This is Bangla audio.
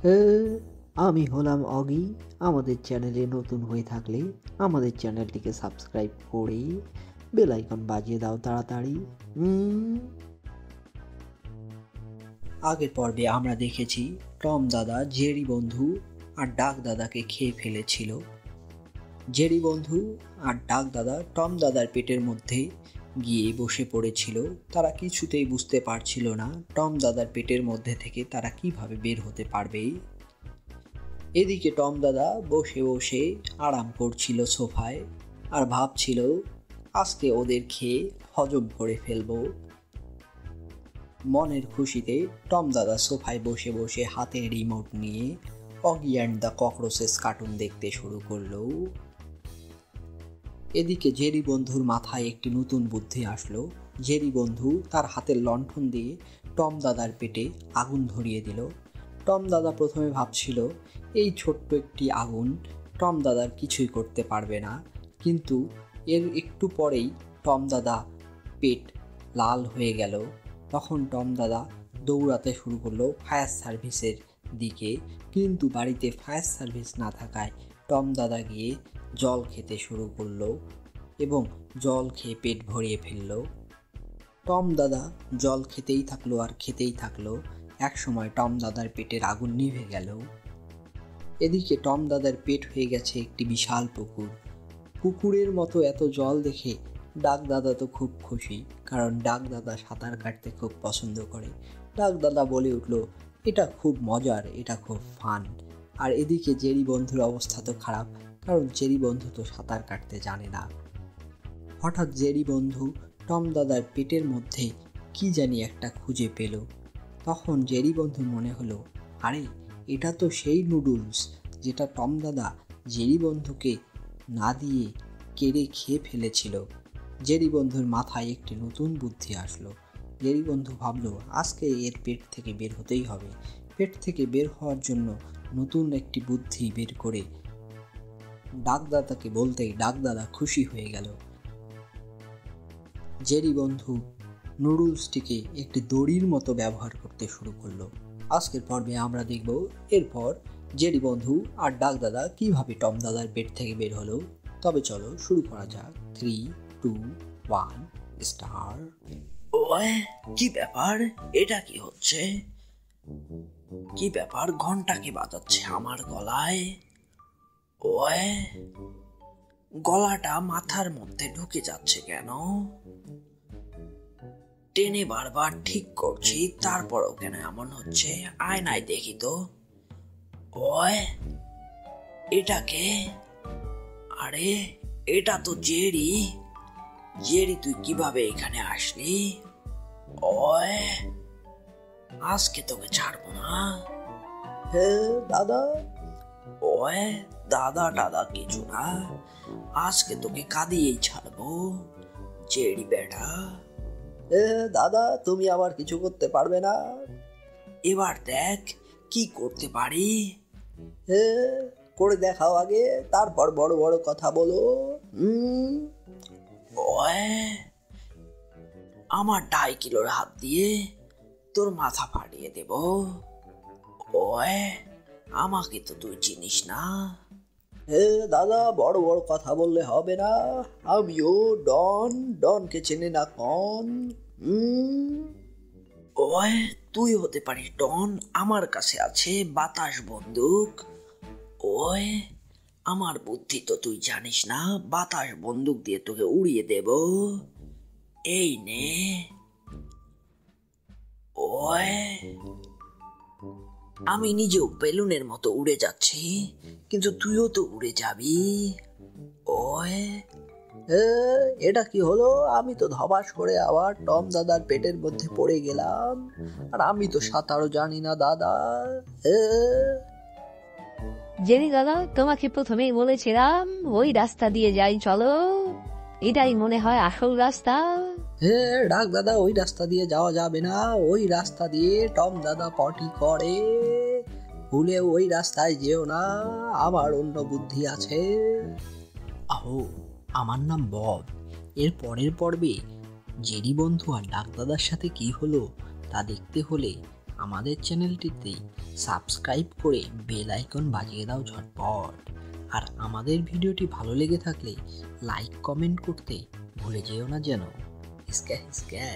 এ, আমি হলাম অগি। আমাদের চ্যানেলে নতুন হয়ে থাকলে আমাদের চ্যানেলটিকে সাবস্ক্রাইব করে বেল আইকন বাজিয়ে দাও তাড়াতাড়ি। উম, আগের পর্বে আমরা দেখেছি টম দাদা জেরি বন্ধু আর ডাক দাদাকে খেয়ে ফেলেছিল। জেরি বন্ধু আর ডাক দাদা টম দাদার পেটের মধ্যে গিয়ে বসে পড়েছিল। তারা কিছুতেই বুঝতে পারছিল না টম দাদার পেটের মধ্যে থেকে তারা কিভাবে বের হতে পারবে। এদিকে টম দাদা বসে বসে আরাম করছিল সোফায় আর ভাবছিল আজকে ওদের খেয়ে হজম করে ফেলবো। মনের খুশিতে টম দাদা সোফায় বসে বসে হাতে রিমোট নিয়ে অগি অ্যান্ড দ্য ককরোচেস কার্টুন দেখতে শুরু করলো। এদিকে জেরি বন্ধুর মাথায় একটি নতুন বুদ্ধি আসলো। জেরি বন্ধু তার হাতের লণ্ঠন দিয়ে টম দাদার পেটে আগুন ধরিয়ে দিল। টম দাদা প্রথমে ভাবছিল এই ছোট্ট একটি আগুন টম দাদার কিছুই করতে পারবে না, কিন্তু এর একটু পরেই টম দাদা পেট লাল হয়ে গেল। তখন টম দাদা দৌড়াতে শুরু করলো ফায়ার সার্ভিসের দিকে, কিন্তু বাড়িতে ফায়ার সার্ভিস না থাকায় টম দাদা গিয়ে জল খেতে শুরু করলো এবং জল খেয়ে পেট ভরিয়ে ফেললো। টম দাদা জল খেতেই থাকলো আর খেতেই থাকলো। এক সময় টম দাদার পেটের আগুন নিভে গেল। এদিকে টম দাদার পেট হয়ে গেছে একটি বিশাল পুকুর। পুকুরের মতো এত জল দেখে ডাক দাদা তো খুব খুশি, কারণ ডাক দাদা সাঁতার কাটতে খুব পছন্দ করে। ডাক দাদা বলে উঠল, এটা খুব মজার, এটা খুব ফান। আর এদিকে জেরি বন্ধুর অবস্থা তো খারাপ, কারণ জেরি বন্ধু তো সাঁতার কাটতে জানে না। হঠাৎ জেরি বন্ধু টম দাদার পেটের মধ্যে কি জানি একটা খুঁজে পেল। তখন জেরি বন্ধুর মনে হলো, আরে এটা তো সেই নুডলস যেটা টম দাদা জেরি বন্ধুকে না দিয়ে কেড়ে খেয়ে ফেলেছিল। জেরি বন্ধুর মাথায় একটি নতুন বুদ্ধি আসলো। জেরি বন্ধু ভাবলো আজকে এর পেট থেকে বের হতেই হবে। পেট থেকে বের হওয়ার জন্য নতুন একটি বুদ্ধি বের করে ডাক দাদাকে বলতেই ডাক দাদা খুশি হয়ে গেল। জেরি বন্ধু নুডলসটিকে একটি দড়ির মতো ব্যবহার করতে শুরু করলো। আজকের পর্বে আমরা দেখব এরপর জেরি বন্ধু আর ডাক দাদা কিভাবে টম দাদার পেট থেকে বের হলো। তবে চলো শুরু করা যাক। 3, 2, 1 স্টার। ওয়ে, কি ব্যাপার? এটা কি হচ্ছে? কি ব্যাপার? ঘন্টা কে বাজাচ্ছে আমার গলায়? ওয়ে, গলাটা মাথার মধ্যে ঢুকে যাচ্ছে কেন? টেনে বারবার ঠিক করছি, তারপরও কেন এমন হচ্ছে? আয়নায় দেখি তো। ওয়ে, এটাকে? আরে এটা তো জেরি। জেরি, তুই কিভাবে এখানে আসলি? ওয়ে, আজকে তোকে ছাড়বো না। হে দাদা। ওয়ে, দাদা দাদা কিছু না, আজকে তোকে কাঁদিয়েই ছাড়বো জেরি বেটা। হে দাদা, তুমি আবার কিছু করতে পারবে না। এবার দেখ কি করতে পারি। হে, করে দেখাও আগে, তারপর বড় বড় কথা বলো। ওয়ে, আমার 2.5 কিলোর হাত দিয়ে তোর মাথা ফাটিয়ে দেব। ওয়ে, আমাকে তো তুই চিনিস না। হে দাদা, বড় বড় কথা বললে হবে না। আমিও ডনকে চেনে না কন। ওয়ে, তুই হতে পারিস ডন, আমার কাছে আছে বাতাস বন্দুক। ওয়ে, আমার বুদ্ধি তো তুই জানিস না, বাতাস বন্দুক দিয়ে তোকে উড়িয়ে দেব। এই নে। ওয়ে, আমি নিজেও বেলুনের মতো উড়ে যাচ্ছি, কিন্তু তুইও তো উড়ে যাবি। ওয়ে, এটা কি হলো? আমি তো ধবাস করে আবার টম দাদার পেটের মধ্যে পড়ে গেলাম, আর আমি তো সাঁতারও জানি না দাদা। জেরি দাদা, তোমাকে প্রথমেই বলেছিলাম ওই রাস্তা দিয়ে যাই, চলো, এটাই মনে হয় আসল রাস্তা। ডাক দাদা, ওই রাস্তা দিয়ে যাওয়া যাবে না। ওই রাস্তা দিয়ে টম দাদা পটি করে, ভুলে ওই রাস্তায় যেও না, আমার অন্য বুদ্ধি আছে। আহো, আমার নাম বব। এর পরের পর্বে জেরি বন্ধু আর ডাক দাদার সাথে কি হলো তা দেখতে হলে আমাদের চ্যানেলটিতে সাবস্ক্রাইব করে বেল আইকন বাজিয়ে দাও ঝটপট। আর আমাদের ভিডিওটি ভালো লেগে থাকলে লাইক কমেন্ট করতে ভুলে যেও না যেন। ইস্কা ইস্কা।